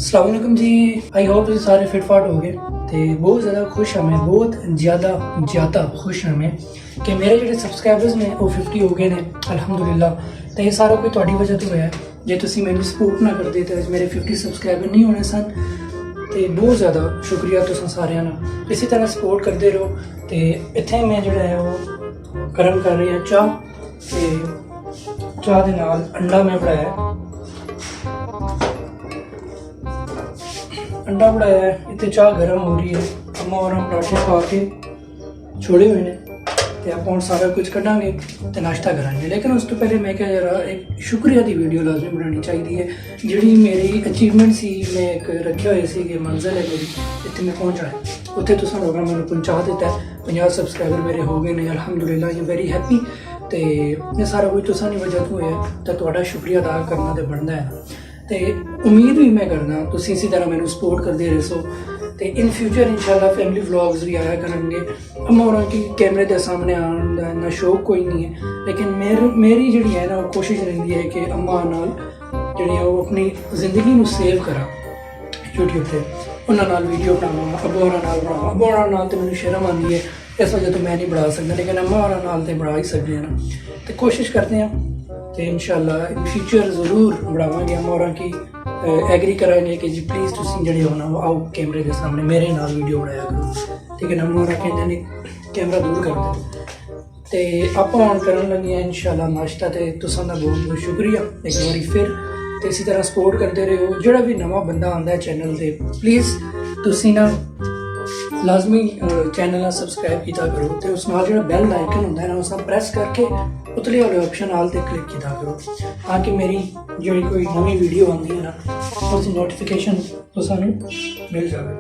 अस्सलाम वालेकुम जी। I hope तुम सारे फिट फाट हो गए तो बहुत ज़्यादा खुश हाँ मैं, बहुत ज़्यादा खुश हाँ मैं कि मेरे जो सबसक्राइबर्स ने वो 50 हो गए ने अल्हम्दुलिल्लाह। तो ये सारा कोई थोड़ी वजह तो है, जे तुम मैंने सपोर्ट ना करते तो मेरे 50 सबसक्राइबर नहीं होने सन। तो बहुत ज़्यादा शुक्रिया तुम सारिਆਂ ਦਾ। इसी तरह सपोर्ट करते रहो। तो इत्थे मैं जो है वो गर्म कर रही हूँ चाह, तो चाह के नाल अंडा मैं बनाया, अंडा बनाया है। इतने चाह गर्म हो रही है, अम्मा और हम पराठे पा के छोड़े हुए हैं। तो आप हम सारा कुछ कटांगे तो नाश्ता कराएंगे। लेकिन उस तो पहले मैं क्या जरा एक शुक्रिया की वीडियो लाजमी बनानी चाहिए है। जी मेरी अचीवमेंट सी मैं एक रखे हुए सी कि मंजिल है मेरी, इतने मैं पहुँचा है उत्थे तुसा लोगों मैंने पहुँचा दिता है। 50 सबसक्राइबर मेरे हो गए हैं अल्हम्दुलिल्लाह। You very happy. तो ये सारा कुछ तुसा नहीं वजह तो होया, तो तुहाडा शुक्रिया अदा करना तो बनता है। तो उम्मीद भी मैं करना तुम इसी तरह मैंने सपोर्ट करते रहो। तो इन फ्यूचर इंशाल्लाह फैमिली व्लॉग्स भी आया करेंगे। अम्मा और की कैमरे के सामने आने का ना शौक कोई नहीं है, लेकिन मेरी जी है ना वो कोशिश रहती है कि अम्मा नाल जी वो अपनी जिंदगी में सेव करा यूट्यूब पर, उन्होंने वीडियो बनावा, अब्बू और बनावा। अब्बू और नाल तो मैंने शर्म आती है, इस वजह तो मैं नहीं बना सकता, लेकिन अम्मा और नाल तो बना ही सकते हैं ना। तो कोशिश करते हैं तो इंशाल्लाह इन फ्यूचर ज़रूर बढ़ावांगे। हम और की एग्री कराएंगे कि जी प्लीज़ तुम जड़े हो ना आओ कैमरे के सामने मेरे नाल वीडियो बनाया करो। ठीक है ना, हम और कहते नहीं कैमरा दूर कर दे। तो आप ऑन कर लगे हैं इंशाल्लाह नाश्ता। तो तुसां दा बहुत बहुत शुक्रिया एक बारी फिर। तो इसी तरह सपोर्ट करते रहो। जोड़ा भी नवा बंदा आता है चैनल पर प्लीज़ तुसी ना लाजमी चैनल सबसक्राइब किया करो। तो उस नाल जो बैल आइकन होंगे ना उस प्रेस करके उतले वाले ऑप्शन आल ते क्लिक किया करो, ताकि मेरी जी कोई नवी वीडियो आती है ना उसकी नोटिफिकेशन तो सानू मिल जाए।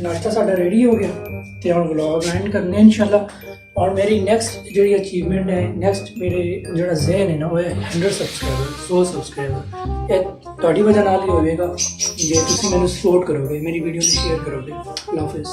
नाश्ता साडा रेडी हो गया तो हम व्लॉग एंड करने इंशाल्लाह। और मेरी नेक्स्ट जी अचीवमेंट है, नेक्स्ट मेरे जो जहन है ना वो है 100 सबसक्राइबर, 100 सबसक्राइबर। ये थोड़ी वजह नाल ही होगा जे तुम मैंने सपोर्ट करोगे, मेरी वीडियो शेयर करोगे। अल्लाह हाफिज़।